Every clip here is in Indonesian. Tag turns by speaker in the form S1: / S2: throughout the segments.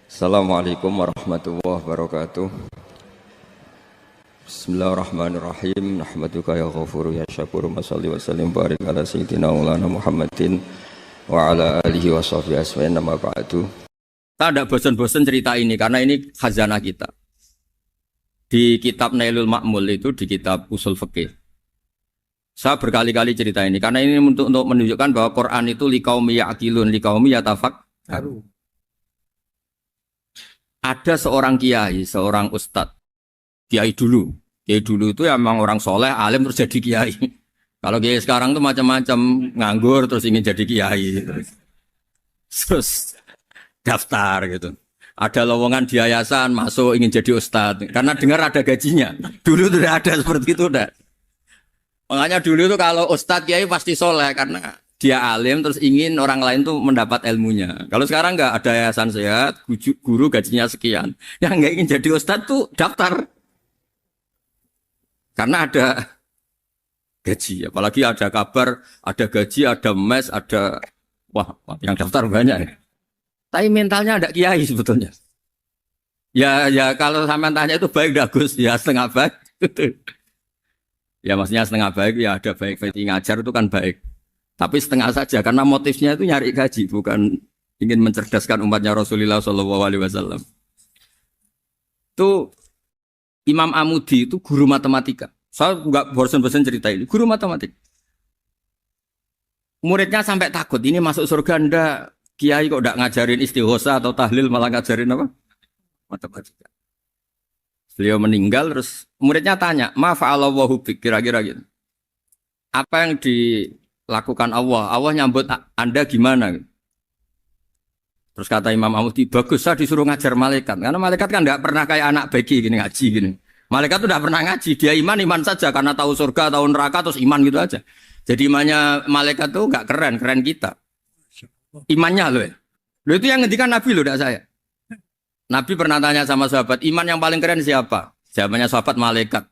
S1: Assalamualaikum warahmatullahi wabarakatuh. Bismillahirrahmanirrahim. Nahmaduka ya ghafuru ya syakuru. Masalli wa sallim barik ala sayyidina maulana Muhammadin wa ala alihi wa sahbihi asma'in nama ba'du. Kita tidak bosan-bosan cerita ini karena ini khazanah kita. Di kitab Nailul Ma'mul itu, di kitab Usul Fiqih, saya berkali-kali cerita ini karena ini untuk menunjukkan bahwa Quran itu liqaumi ya'qilun, liqaumi yatafakkarun. Ada seorang kiai, seorang ustadz, kiai dulu itu emang orang soleh, alim terus jadi kiai. Kalau kiai sekarang tuh macam-macam, nganggur terus ingin jadi kiai, terus daftar gitu. Ada lowongan di yayasan, masuk ingin jadi ustadz, karena dengar ada gajinya. Dulu tuh udah ada seperti itu udah. Makanya dulu tuh kalau ustadz kiai pasti soleh karena dia alim terus ingin orang lain tuh mendapat ilmunya. Kalau sekarang nggak ada yayasan sehat, guru gajinya sekian. Yang nggak ingin jadi ustadz tuh daftar. Karena ada gaji. Apalagi ada kabar, ada gaji, ada mes, ada... Wah, yang daftar banyak ya. Tapi mentalnya ada kiai sebetulnya. Ya kalau sampean tanya itu baik dah Gus. Ya setengah baik. Ya maksudnya setengah baik, ya ada baik. Ngajar itu kan baik. Tapi setengah saja karena motifnya itu nyari gaji, bukan ingin mencerdaskan umatnya Rasulullah SAW. Itu Imam Amudi itu guru matematika. Saya nggak bosan-bosan cerita ini. Guru matematika. Muridnya sampai takut ini masuk surga ndak. Kiai kok ndak ngajarin istighosa atau tahlil malah ngajarin apa? Matematika. Beliau meninggal terus muridnya tanya, "Ma fa'alallahu bik?" Kira-kira gitu. Apa yang dilakukan Allah? Allah nyambut Anda gimana? Terus kata Imam Amudi, bagus saya disuruh ngajar malaikat. Karena malaikat kan enggak pernah kayak anak bagi gini ngaji gini. Malaikat tuh enggak pernah ngaji, dia iman saja karena tahu surga, tahu neraka terus iman gitu aja. Jadi imannya malaikat tuh enggak keren kita. Imannya loh ya. Loh itu yang ngendikan Nabi loh, enggak saya. Nabi pernah tanya sama sahabat, iman yang paling keren siapa? Jawabannya sahabat malaikat.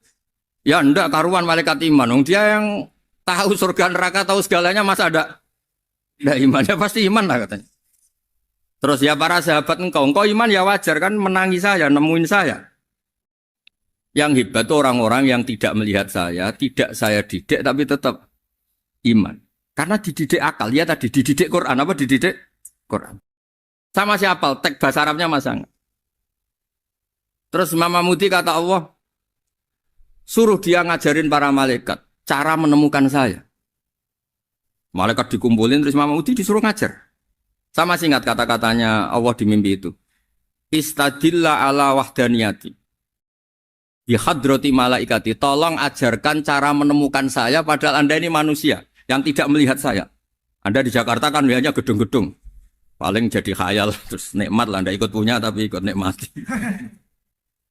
S1: Ya enggak, karuan malaikat iman. Dia yang tahu surga neraka, tahu segalanya, masa ada imannya? Pasti iman lah katanya. Terus ya para sahabat engkau iman ya wajar kan menangi saya, nemuin saya. Yang hebat itu orang-orang yang tidak melihat saya, tidak saya didik tapi tetap iman. Karena dididik akal, ya tadi dididik Quran, apa dididik Quran. Sama siapa? Teks bahasa Arabnya masa enggak? Terus Imam Amudi kata Allah, suruh dia ngajarin para malaikat cara menemukan saya. Malaikat dikumpulin terus Imam Amudi disuruh ngajar. Sama singkat kata-katanya Allah di mimpi itu. Istadilla ala wahdaniyati. Bihadrati malaikati. Tolong ajarkan cara menemukan saya padahal Anda ini manusia yang tidak melihat saya. Anda di Jakarta kan lihatnya gedung-gedung. Paling jadi khayal terus nikmat lah Anda ikut punya tapi ikut nikmati.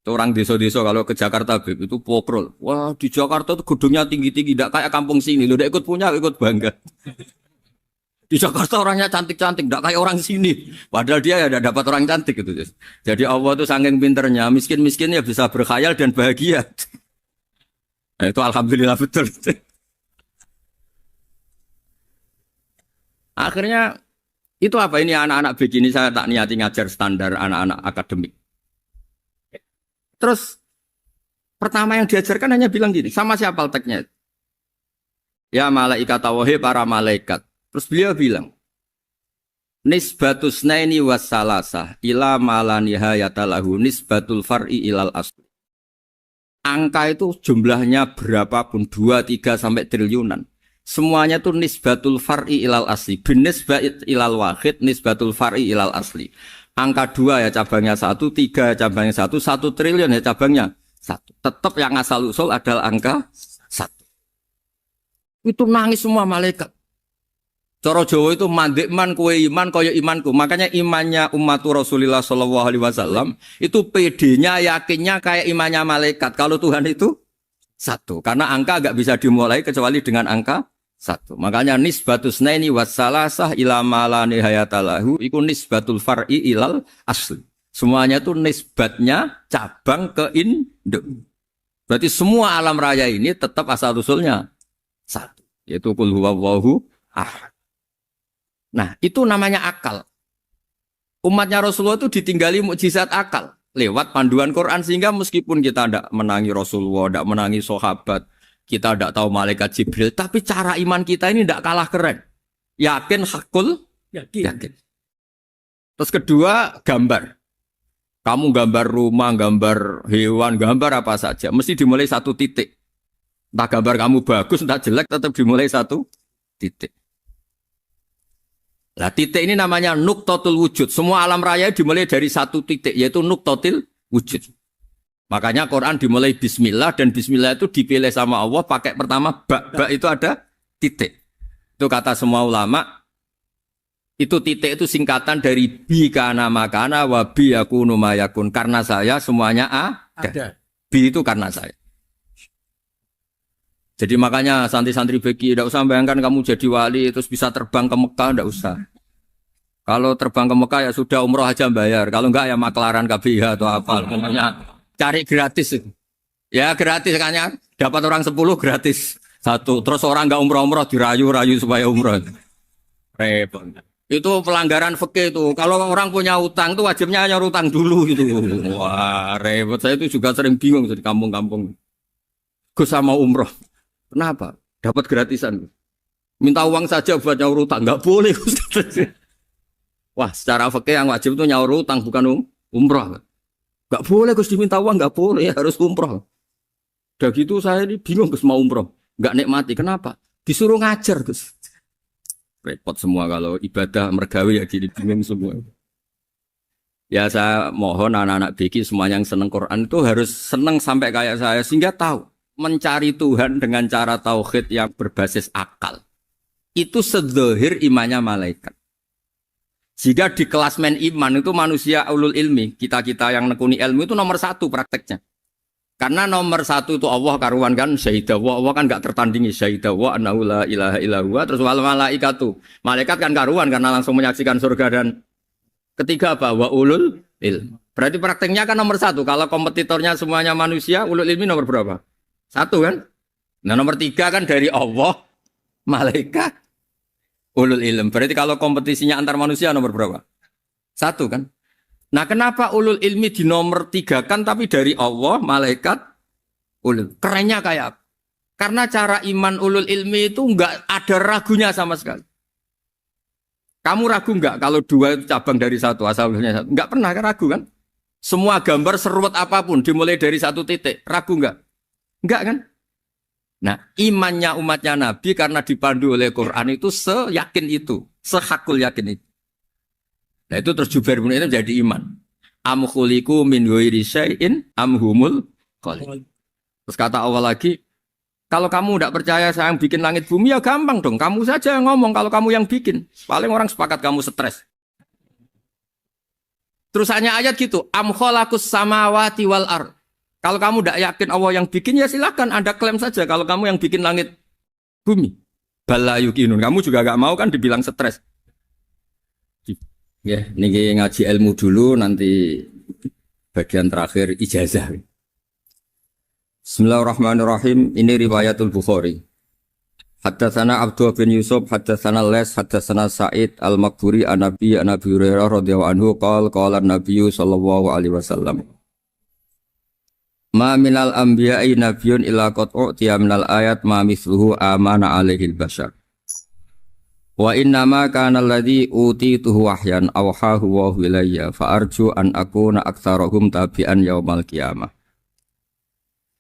S1: Orang desa-desa kalau ke Jakarta itu pokrol. Wah di Jakarta tuh gedungnya tinggi-tinggi, tidak kayak kampung sini. Lu udah ikut punya, ikut bangga. Di Jakarta orangnya cantik-cantik, tidak kayak orang sini. Padahal dia ya dapat orang cantik gitu. Jadi Allah tuh saking pinternya, miskin-miskin ya bisa berkhayal dan bahagia. Nah, itu alhamdulillah betul. Akhirnya itu apa ini anak-anak begini saya tak niati ngajar standar anak-anak akademik. Terus pertama yang diajarkan hanya bilang gini, sama siapa teknya? Ya malaikat wahi para malaikat. Terus beliau bilang, nisbatus naini wassalasah ila malanihayatalahu nisbatul far'i ilal asli. Angka itu jumlahnya berapapun 2, 3 sampai triliunan. Semuanya itu nisbatul far'i ilal asli. Binisbat ilal wahid nisbatul far'i ilal asli. Angka 2 ya cabangnya 1, 3 cabangnya 1, 1 triliun ya cabangnya 1. Tetap yang asal usul adalah angka 1. Itu nangis semua malaikat. Cara Jawa itu mandekman kowe iman kaya imanku. Makanya imannya ummatu Rasulullah SAW itu PD-nya yakinnya kayak imannya malaikat. Kalau Tuhan itu 1. Karena angka enggak bisa dimulai kecuali dengan angka 1. Makanya nisbatus naini wassalasah ila malani hayatalahu iku nisbatul far'i ilal asli. Semuanya itu nisbatnya cabang ke induk. Berarti semua alam raya ini tetap asal usulnya 1. Yaitu qul huwallahu ahad. Nah, itu namanya akal. Umatnya Rasulullah itu ditinggali mukjizat akal lewat panduan Quran sehingga meskipun kita tidak menangi Rasulullah, tidak menangi sahabat, kita tidak tahu malaikat Jibril, tapi cara iman kita ini tidak kalah keren. Yakin hakul, yakin. Terus kedua, gambar. Kamu gambar rumah, gambar hewan, gambar apa saja, mesti dimulai satu titik. Entah gambar kamu bagus, entah jelek, tetap dimulai satu titik. Nah, titik ini namanya nuktotul wujud. Semua alam raya dimulai dari satu titik, yaitu nuktotil wujud. Makanya Quran dimulai bismillah, dan bismillah itu dipilih sama Allah pakai pertama ba itu ada titik. Itu kata semua ulama, itu titik itu singkatan dari bi kana makana wa bi yakunu mayakun. Karena saya semuanya ada. Bi itu karena saya. Jadi makanya santri-santri beki tidak usah bayangkan kamu jadi wali terus bisa terbang ke Mekah, tidak usah. Kalau terbang ke Mekah ya sudah umroh aja bayar. Kalau enggak ya maklaran KBH atau apa. Pokoknya cari gratis itu. Ya gratis kan, dapat orang 10 gratis satu. Terus orang enggak umroh-umroh dirayu-rayu supaya umroh. Repot. Itu pelanggaran fikih itu. Kalau orang punya utang itu wajibnya hanya utang dulu gitu. Wah repot. Saya itu juga sering bingung di kampung-kampung. Gus sama umroh. Kenapa? Dapat gratisan. Minta uang saja buat nyaur utang. Enggak boleh. Wah, secara fikih yang wajib itu nyaur utang bukan umroh. Enggak boleh Gus diminta uang, enggak boleh, harus umroh. Udah gitu saya ini bingung Gus mau umroh. Enggak nikmati. Kenapa? Disuruh ngajar Gus. Repot semua kalau ibadah mergawe ya gini bingung semua. Ya saya mohon anak-anak BK semuanya yang seneng Quran itu harus seneng sampai kayak saya sehingga tahu mencari Tuhan dengan cara tauhid yang berbasis akal. Itu sedzahir imannya malaikat. Jika di klasmen iman itu manusia ulul ilmi, kita-kita yang nekuni ilmu itu nomor 1 prakteknya. Karena nomor 1 itu Allah karuan kan, syahidah wa, Allah kan gak tertandingi, syahidah wa annahu la ilaha illa huwa, terus wal malaikatu. Malaikat kan karuan karena langsung menyaksikan surga, dan ketiga apa? Wa ulul ilmi. Berarti prakteknya kan nomor 1. Kalau kompetitornya semuanya manusia, ulul ilmi nomor berapa? 1 kan? Nah nomor 3 kan dari Allah, malaikat, ulul ilm. Berarti kalau kompetisinya antar manusia nomor berapa? 1 kan? Nah kenapa ulul ilmi di nomor 3 kan tapi dari Allah, malaikat, ulul. Kerennya kayak apa? Karena cara iman ulul ilmi itu enggak ada ragunya sama sekali. Kamu ragu enggak kalau 2 itu cabang dari 1, asalnya 1? Enggak pernah kan ragu kan? Semua gambar seruat apapun dimulai dari 1 titik, ragu enggak? Enggak kan? Nah, imannya umatnya Nabi karena dipandu oleh Quran itu seyakin itu, sehakul yakin itu. Nah, itu terus Jubair bin Mut'im jadi iman. Am khuliqu min ghairi syai'in am humul khaliq. Terus kata Allah lagi, kalau kamu tidak percaya saya yang bikin langit bumi ya gampang dong, kamu saja yang ngomong kalau kamu yang bikin. Paling orang sepakat kamu stres. Terus hanya ayat gitu, am khalaqus samawati wal ardh. Kalau kamu tidak yakin Allah yang bikin, ya silakan Anda klaim saja kalau kamu yang bikin langit bumi. Bala yukinun. Kamu juga gak mau kan dibilang stres. Ya, ini ngaji ilmu dulu, nanti bagian terakhir ijazah. Bismillahirrahmanirrahim. Ini riwayatul Bukhari. Haddatsana Abdullah bin Yusuf, haddatsana Les, haddatsana Sa'id al-Maqburi an-Nabi Hurairah radhiyallahu anhu qala an-Nabiy sallallahu alaihi wasallam. Ma minal anbiya'i nabiyyun illa qad u'tiya minal ayat ma mithluhu amana alaihil bashar. Wa innama kana alladhi utituhu wahyan awhahu wa ilayya fa arju an akuna aktsarahum tabi'an yaumal qiyamah.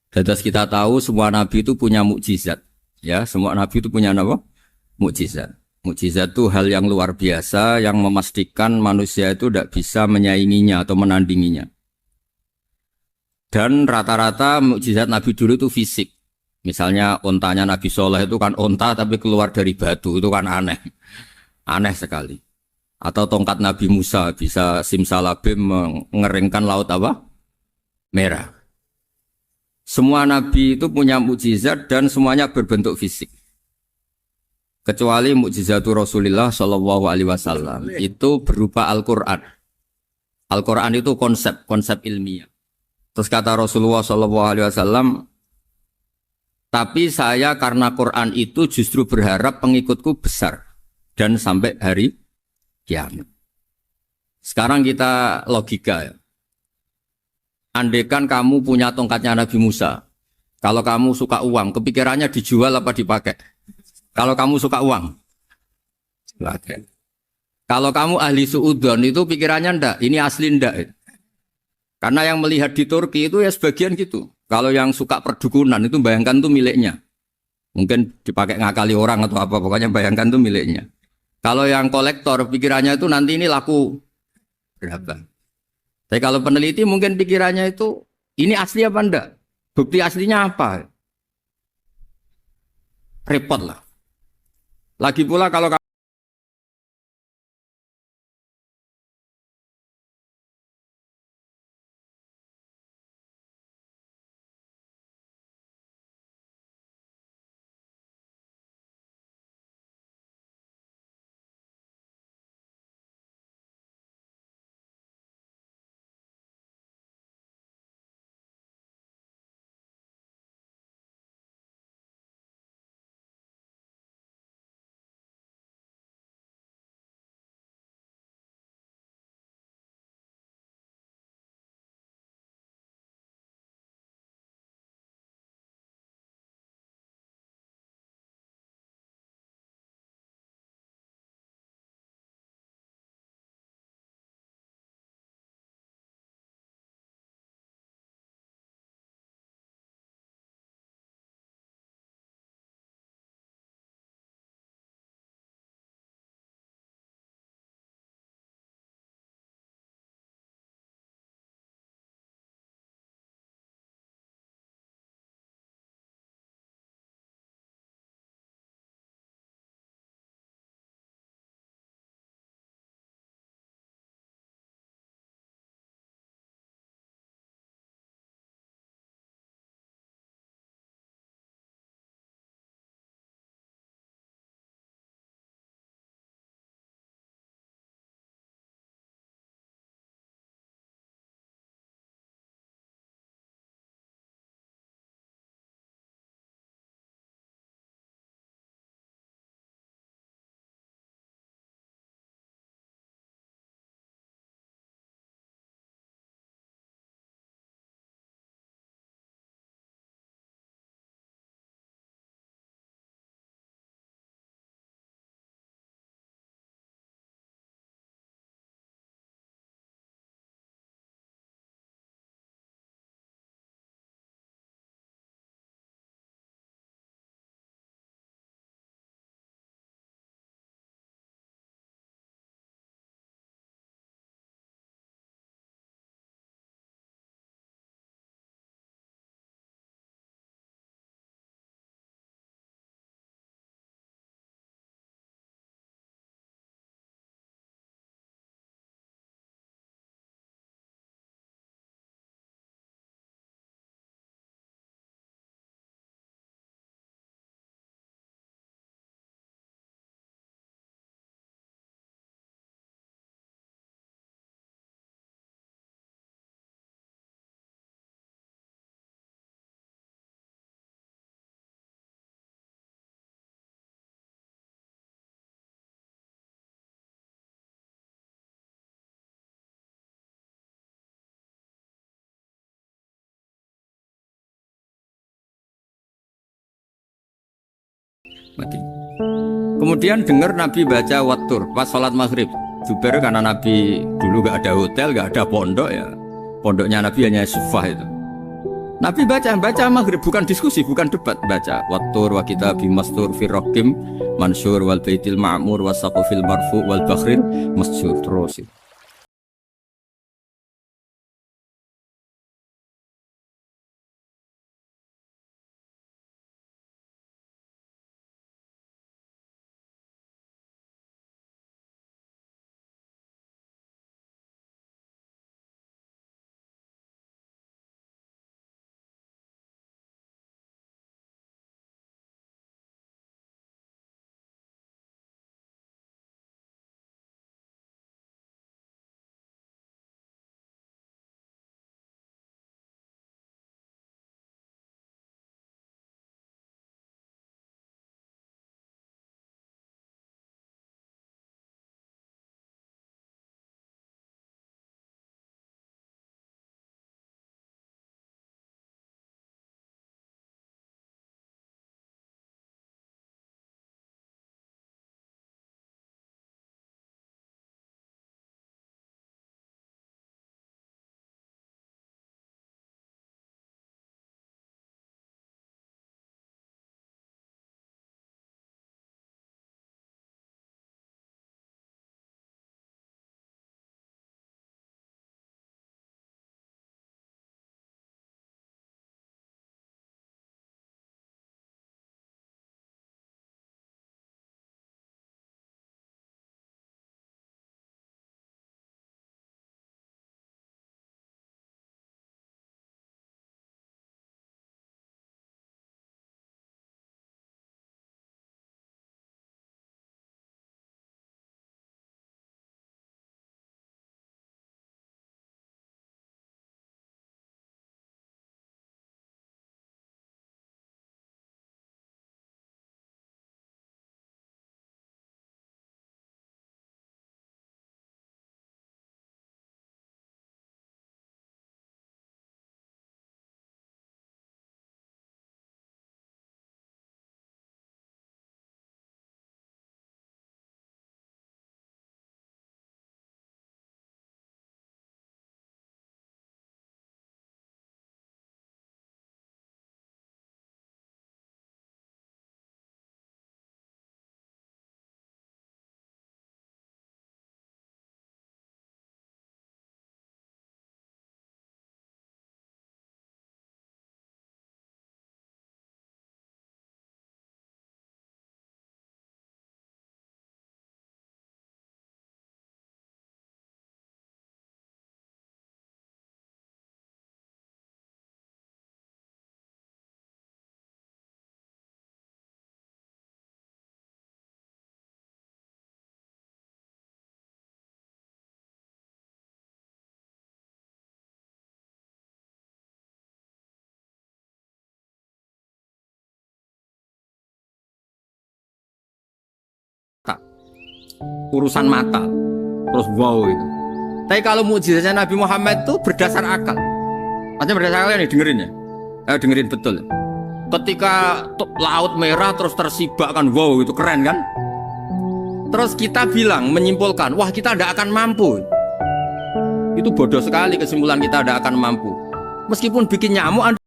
S1: Dados kita tahu semua nabi itu punya mukjizat. Ya, semua nabi itu punya apa? Mukjizat. Mukjizat itu hal yang luar biasa yang memastikan manusia itu tidak bisa menyainginya atau menandinginya. Dan rata-rata mukjizat Nabi dulu itu fisik. Misalnya ontanya Nabi Soleh itu kan onta tapi keluar dari batu, itu kan aneh. Aneh sekali. Atau tongkat Nabi Musa bisa simsalabim mengeringkan laut apa? Merah. Semua Nabi itu punya mukjizat dan semuanya berbentuk fisik. Kecuali mukjizatul Rasulullah Shallallahu Alaihi Wasallam itu berupa Al-Quran. Al-Quran itu konsep ilmiah. Terus kata Rasulullah SAW, tapi saya karena Quran itu justru berharap pengikutku besar dan sampai hari kiamat. Sekarang kita logika ya. Andekan kamu punya tongkatnya Nabi Musa, kalau kamu suka uang, kepikirannya dijual apa dipakai? Kalau kamu suka uang, pakai. Kalau kamu ahli suudon itu pikirannya ndak, ini asli ndak. Karena yang melihat di Turki itu ya sebagian gitu. Kalau yang suka perdukunan itu bayangkan tuh miliknya. Mungkin dipakai ngakali orang atau apa, pokoknya bayangkan tuh miliknya. Kalau yang kolektor pikirannya itu nanti ini laku berapa. Tapi kalau peneliti mungkin pikirannya itu ini asli apa enggak? Bukti aslinya apa? Repot lah. Lagi pula kalau mati. Kemudian dengar Nabi baca watur pas sholat maghrib. Jubair karena Nabi dulu gak ada hotel, gak ada pondok ya. Pondoknya Nabi hanya sufah itu. Nabi baca maghrib, bukan diskusi, bukan debat, baca watur wa kitabim mastur firrokim mansur wal baitil ma'mur wasaqofil marfu wal bakhril masjur terus. urusan mata. Terus wow itu. Tapi kalau mukjizatnya Nabi Muhammad itu berdasar akal. Maksudnya berdasar akal nih dengerin ya. Dengerin betul. Ketika laut merah terus tersibak kan, wow itu keren kan. Terus kita bilang menyimpulkan, wah kita tidak akan mampu. Itu bodoh sekali kesimpulan kita tidak akan mampu. Meskipun bikin nyamuk.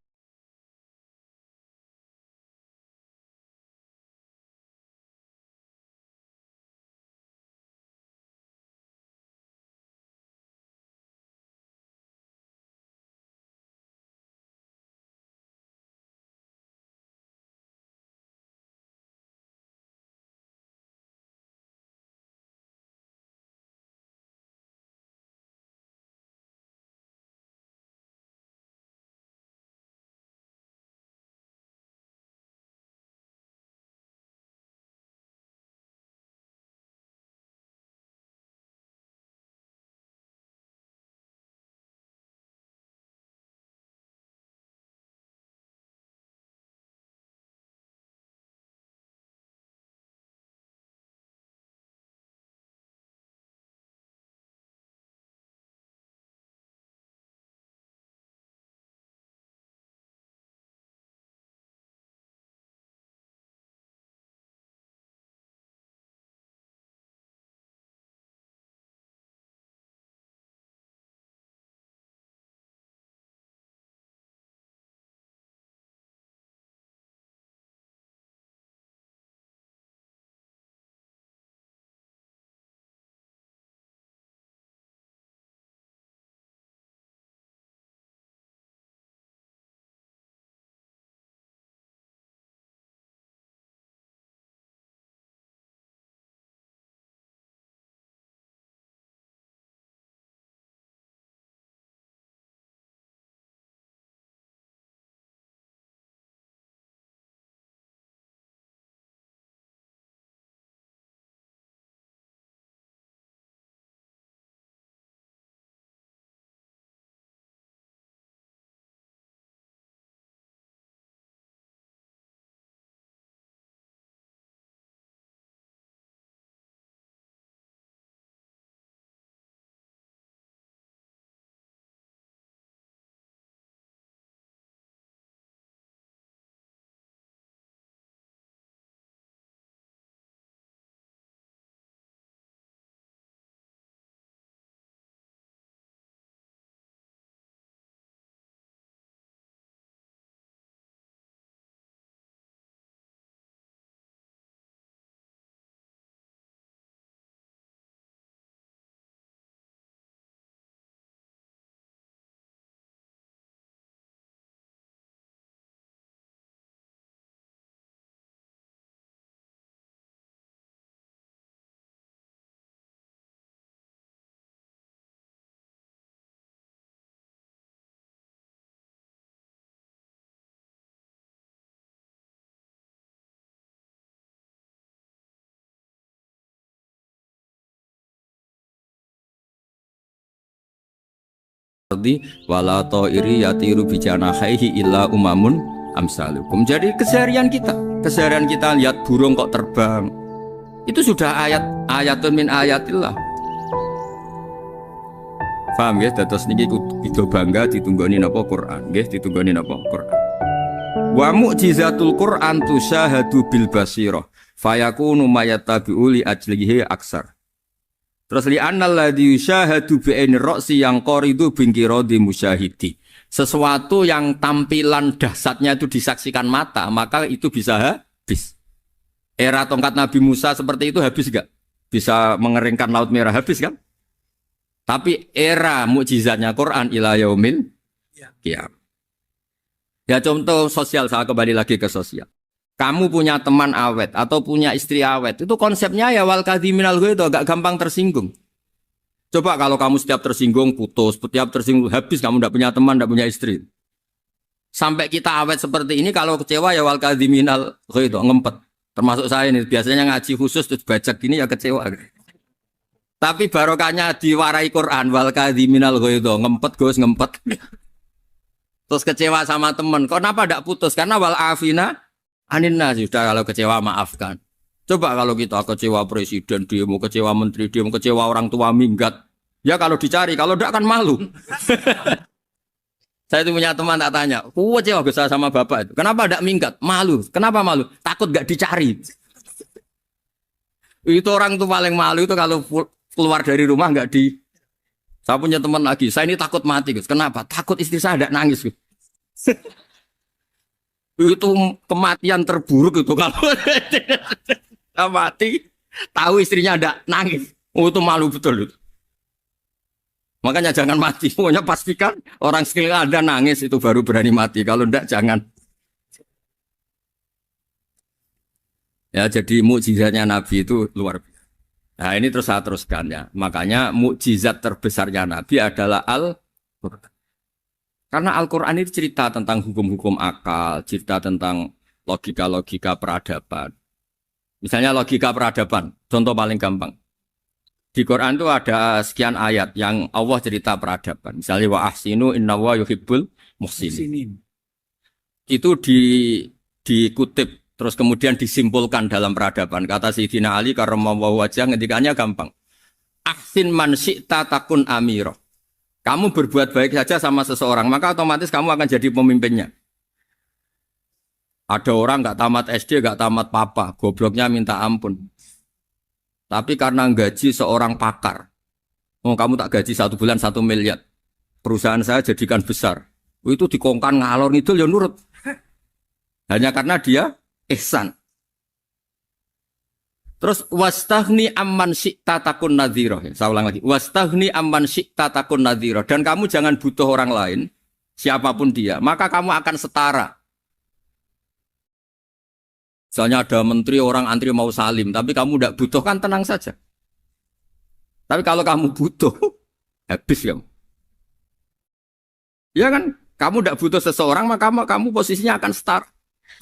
S1: Wala ta'iri yatiru bijanahaihi illa umamun amsalukum. Jadi keseharian kita lihat burung kok terbang. Itu sudah ayatun min ayatillah. Paham ya? Dados niki kudu bangga ditunggoni napa Quran, nggih ditunggoni napa Quran. Wa mu'jizatul Quran tusyahadu bil basirah fayakunu mayatabi'u li ajlihi aksar. Terus li annal ladzi yusyahadu bi aini ra'si yang qaridu bingkiradi musyahidi. Sesuatu yang tampilan dahsyatnya itu disaksikan mata, maka itu bisa habis. Era tongkat Nabi Musa seperti itu habis enggak? Bisa mengeringkan laut merah, habis kan? Tapi era mukjizatnya Quran ila yaumil qiyamah. Ya contoh sosial, saya kembali lagi ke sosial. Kamu punya teman awet atau punya istri awet, itu konsepnya ya wal kadhiminal ghaidh, agak gampang tersinggung. Coba kalau kamu setiap tersinggung putus, setiap tersinggung habis, kamu tidak punya teman, tidak punya istri. Sampai kita awet seperti ini, kalau kecewa ya wal kadhiminal ghaidh, ngempet. Termasuk saya ini, biasanya ngaji khusus terus baca gini ya kecewa. Tapi barokahnya diwarai Quran wal kadhiminal ghaidh, ngempet Gus, ngempet. Terus kecewa sama teman, kenapa tidak putus? Karena wal afina Aninna sudah, kalau kecewa maafkan. Coba kalau kita kecewa presiden, demo, kecewa menteri, demo, kecewa orang tua minggat. Ya kalau dicari, kalau tidak kan malu. Saya itu punya teman tak tanya, kecewa Gus sama bapak itu. Kenapa tidak minggat? Malu. Kenapa malu? Takut gak dicari. Itu orang tuh paling malu itu kalau keluar dari rumah nggak di. Saya punya teman lagi, saya ini takut mati Gus. Kenapa? Takut istri saya tidak nangis Gus. Itu kematian terburuk itu kalau mati tahu istrinya tidak nangis. Oh itu malu betul itu. Makanya jangan mati. Pokoknya pastikan orang sekeliling Anda nangis itu baru berani mati. Kalau tidak jangan. Ya jadi mukjizatnya Nabi itu luar biasa. Nah ini terus saya teruskan ya. Makanya mukjizat terbesarnya Nabi adalah Al-Quran. Karena Al-Quran itu cerita tentang hukum-hukum akal, cerita tentang logika-logika peradaban. Misalnya logika peradaban, contoh paling gampang. Di Quran itu ada sekian ayat yang Allah cerita peradaban. Misalnya wa ahsinu innallaha yuhibbul muhsinin. Itu dikutip terus kemudian disimpulkan dalam peradaban. Kata Sayyidina Ali karramallahu wajhah ngendikannya gampang. Ahsin man syi'ta takun amiro. Kamu berbuat baik saja sama seseorang, maka otomatis kamu akan jadi pemimpinnya. Ada orang nggak tamat SD, nggak tamat papa, gobloknya minta ampun. Tapi karena gaji seorang pakar, oh kamu tak gaji 1 bulan 1 miliar, perusahaan saya jadikan besar. Itu dikongkan ngalor ngidul ya nurut. Hanya karena dia ihsan. Terus wastaghni amman syi'ta takun nadhira. Saya ulang lagi. Wastaghni amman syi'ta takun nadhira. Dan kamu jangan butuh orang lain, siapapun dia, maka kamu akan setara. Misalnya ada menteri orang antri mau salim, tapi kamu tidak butuh kan tenang saja. Tapi kalau kamu butuh, habis kamu. Ya kan, kamu tidak butuh seseorang, maka kamu posisinya akan setara.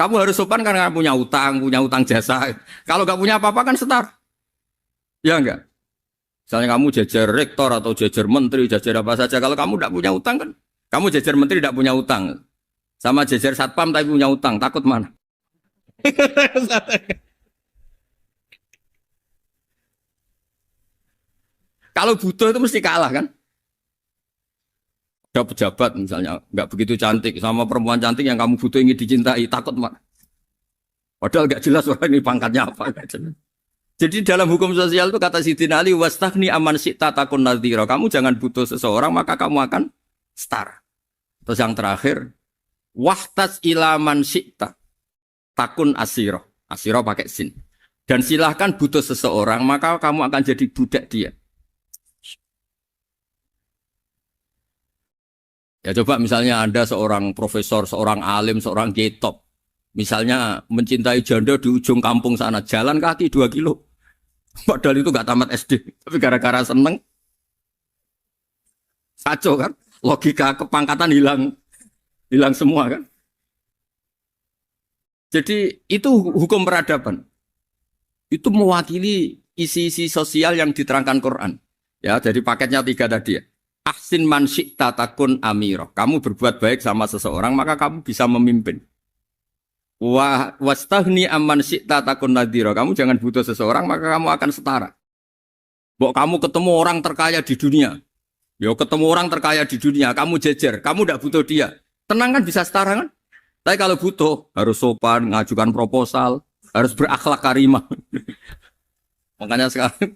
S1: Kamu harus sopan karena punya utang jasa. Kalau nggak punya apa-apa kan setara. Ya enggak? Misalnya kamu jajar rektor atau jajar menteri, jajar apa saja. Kalau kamu tidak punya utang kan, kamu jajar menteri tidak punya utang. Sama jajar satpam tapi punya utang, takut mana? Kalau butuh itu mesti kalah kan? Ada pejabat misalnya nggak begitu cantik sama perempuan cantik yang kamu butuh ingin dicintai, takut mak. Padahal nggak jelas orang ini pangkatnya apa. Jadi dalam hukum sosial itu kata Sayyidina Ali wastaghni amman syi'ta takun nadhira. Kamu jangan butuh seseorang maka kamu akan setara. Terus yang terakhir wahtas ila man syi'ta takun asiro. Asiro pakai sin. Dan silahkan butuh seseorang maka kamu akan jadi budak dia. Ya coba misalnya Anda seorang profesor, seorang alim, seorang kiai top. Misalnya mencintai janda di ujung kampung sana, jalan kaki 2 kilo. Padahal itu gak tamat SD. Tapi gara-gara seneng, kacau kan? Logika kepangkatan hilang semua kan? Jadi itu hukum peradaban. Itu mewakili isi-isi sosial yang diterangkan Quran. Ya, jadi paketnya 3 tadi ya. Ahsin man syi'ta takun amiro. Kamu berbuat baik sama seseorang, maka kamu bisa memimpin. Wastaghni amman syi'ta takun nadhira. Kamu jangan butuh seseorang, maka kamu akan setara. Bok kamu ketemu orang terkaya di dunia. Yo ketemu orang terkaya di dunia, kamu jejer, kamu tidak butuh dia. Tenang kan bisa setara kan? Tapi kalau butuh, harus sopan, ngajukan proposal, harus berakhlak karimah. Makanya sekarang,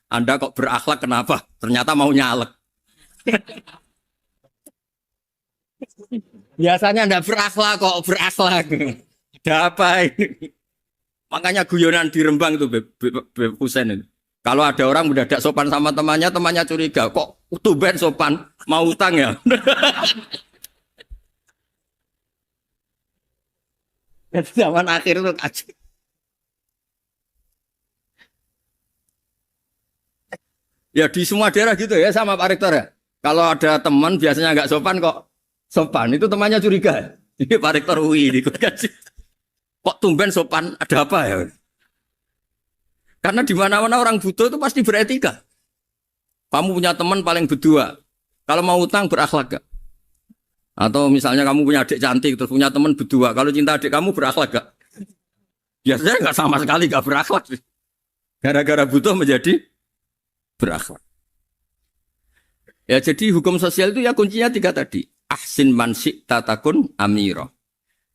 S1: Anda kok berakhlak kenapa? Ternyata mau nyalek. Biasanya Anda berakhlak kok berakhlak. Ada apa ini? Makanya guyonan di Rembang itu Beb Husain itu. Kalau ada orang mendadak sopan sama temannya, temannya curiga, kok tumben sopan, mau utang ya? Zaman akhir itu kacau. Ya di semua daerah gitu ya sama Pak Rektor ya. Kalau ada teman biasanya nggak sopan kok sopan, itu temannya curiga. Ini Pak Rektor UI ikut kaji. Kok tumben sopan, ada apa ya? Karena di mana-mana orang butuh itu pasti beretika. Kamu punya teman paling berdua, kalau mau utang berakhlak gak? Atau misalnya kamu punya adik cantik terus punya teman berdua, kalau cinta adik kamu berakhlak gak? Biasanya nggak sama sekali nggak berakhlak. Gara-gara butuh menjadi berakhlak. Ya jadi hukum sosial itu ya kuncinya tiga tadi. Ahsin man syi'ta takun amiro.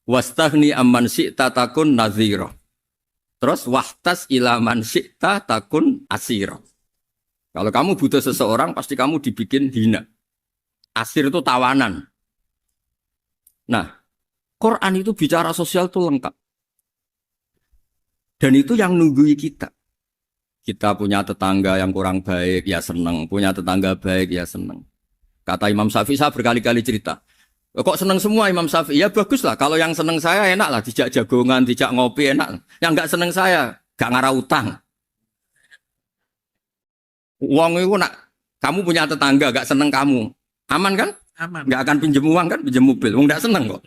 S1: Wastaghni amman syi'ta takun naziro. Terus wahtas ila man syi'ta takun asiro. Kalau kamu butuh seseorang pasti kamu dibikin hina. Asir itu tawanan. Nah, Quran itu bicara sosial itu lengkap. Dan itu yang nunggui kita. Kita punya tetangga yang kurang baik, ya seneng. Punya tetangga baik, ya seneng. Kata Imam Syafi'i, saya berkali-kali cerita. Kok seneng semua Imam Syafi'i? Ya bagus lah. Kalau yang seneng saya enak lah. Dijak jagongan, dijak ngopi enak. Yang nggak seneng saya, gak ngarah utang. Uang itu nak, kamu punya tetangga gak seneng kamu. Aman kan?
S2: Aman.
S1: Gak akan pinjem uang kan? Pinjem mobil. Uang gak seneng kok.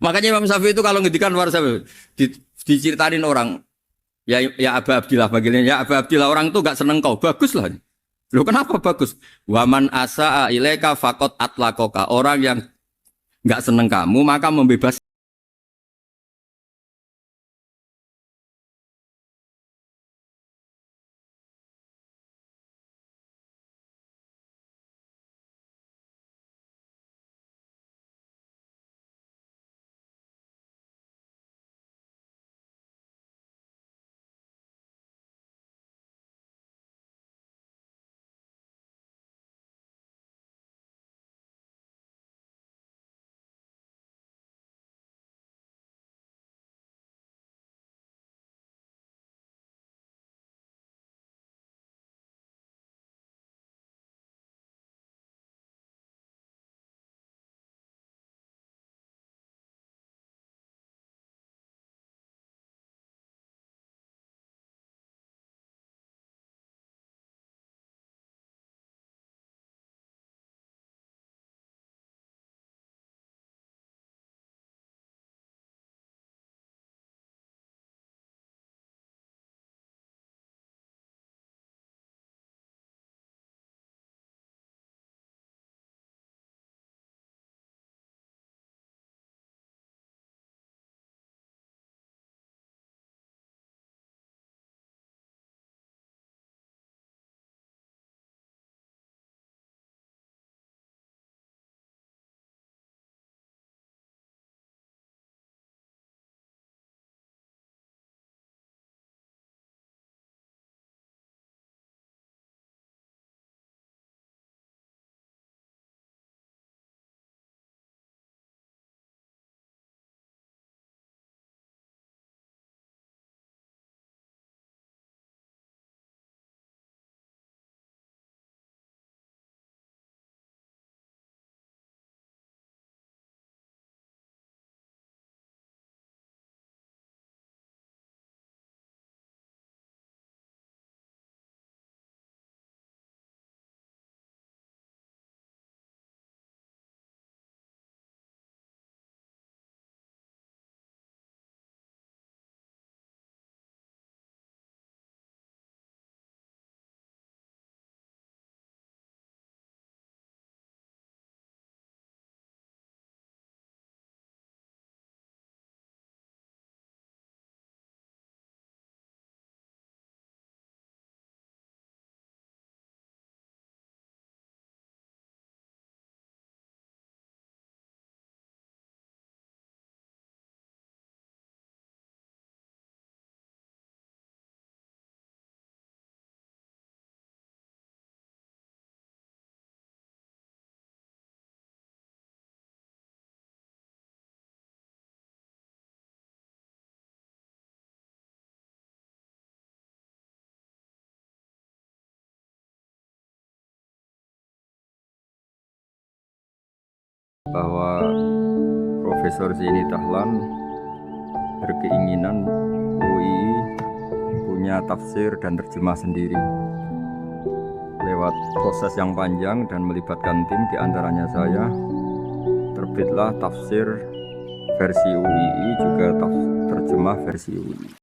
S1: Makanya Imam Syafi'i itu kalau ngedikan luar Syafi'i, diceritain orang, ya Aba Abdillah bagiannya, ya Aba Abdillah orang itu gak seneng kau. Bagus lah. Loh kenapa bagus? Waman asa'a ilaika fakot atlakoka. Orang yang nggak seneng kamu maka membebas. Bahwa Profesor Zini Dahlan berkeinginan UI punya tafsir dan terjemah sendiri. Lewat proses yang panjang dan melibatkan tim, diantaranya saya, terbitlah tafsir versi UII juga terjemah versi UI.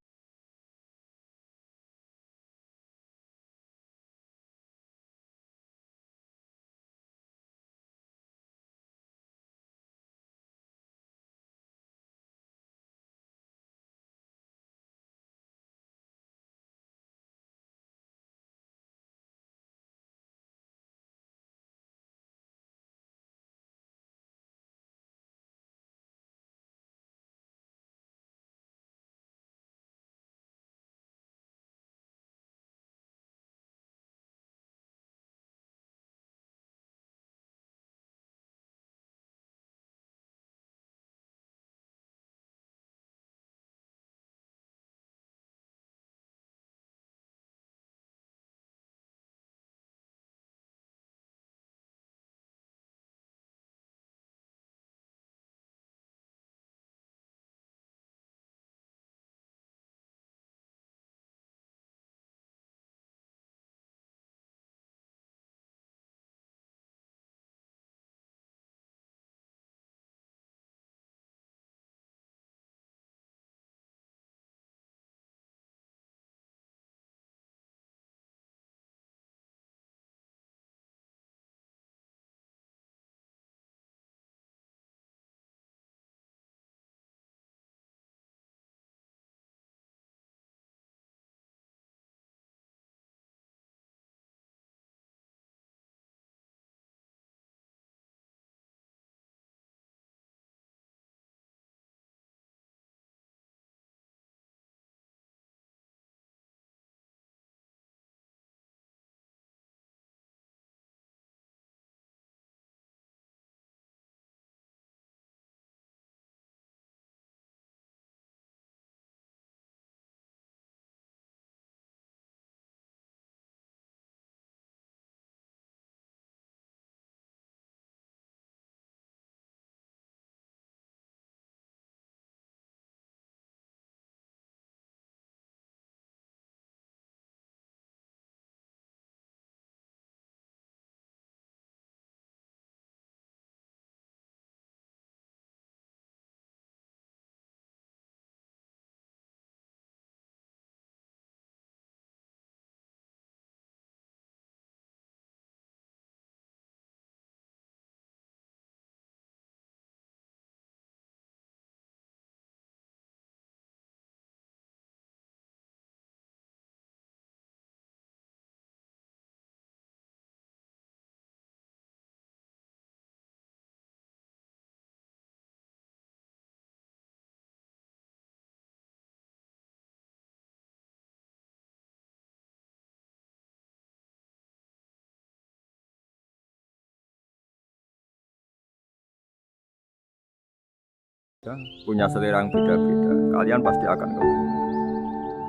S1: punya selera yang beda-beda. Kalian pasti akan kebingungan.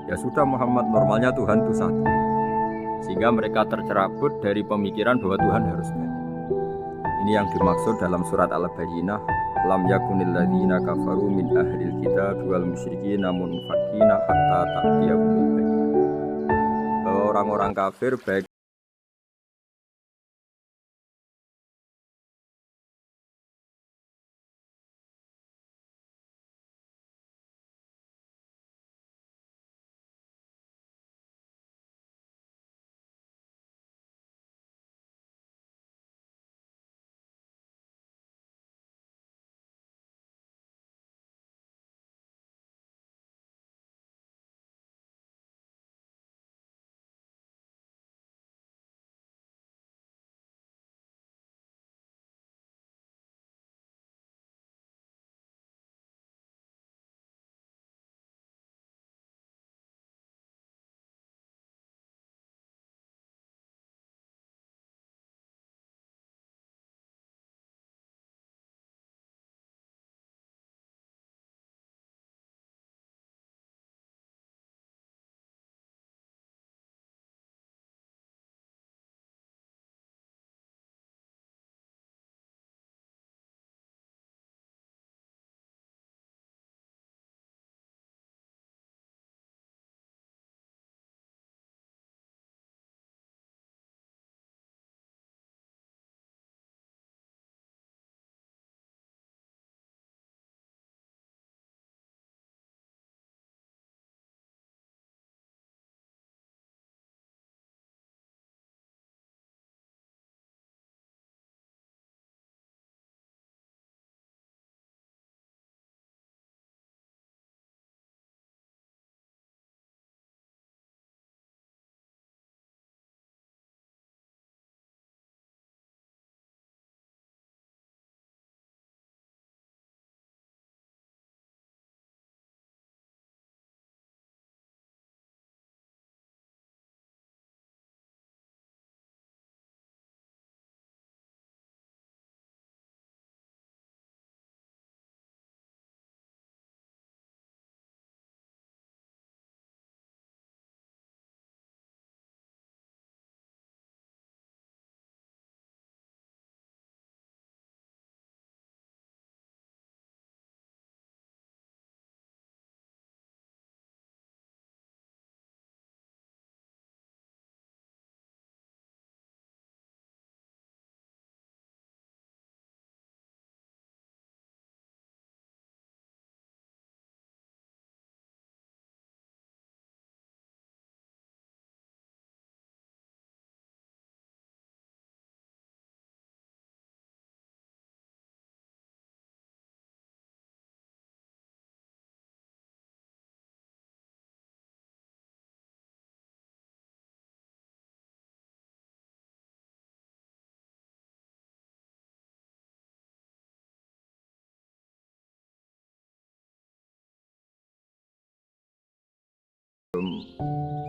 S1: Ya sudah Muhammad, normalnya Tuhan itu satu. Sehingga mereka tercerabut dari pemikiran bahwa Tuhan harus banyak. Ini yang dimaksud dalam surat Al-Bayyinah, lam yakunil ladzina kafaru min ahlil kitab wal musyrikin munfakina hatta ta'tiyahumul bayyinah. Bahwa orang-orang kafir baik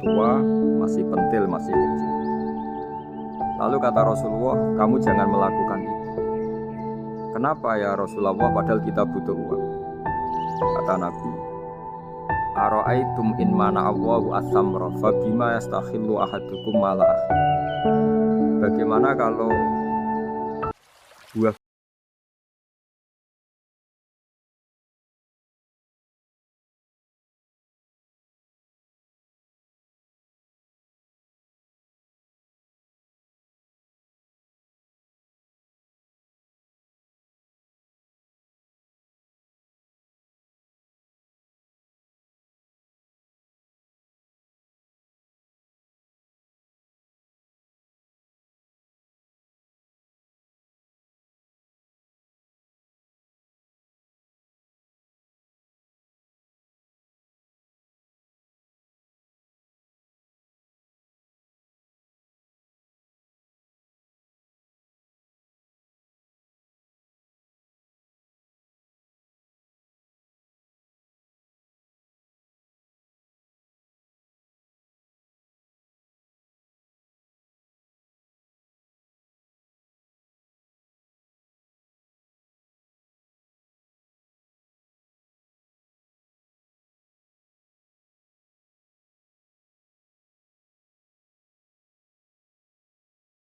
S1: tua, masih pentil, masih kecil. Lalu kata Rasulullah, kamu jangan melakukan itu. Kenapa ya Rasulullah, padahal kita butuh uang? Kata Nabi, Aro'aitum in mana Allahu as-samra fa bima yastakhillu ahadukum mala akhi. Bagaimana kalau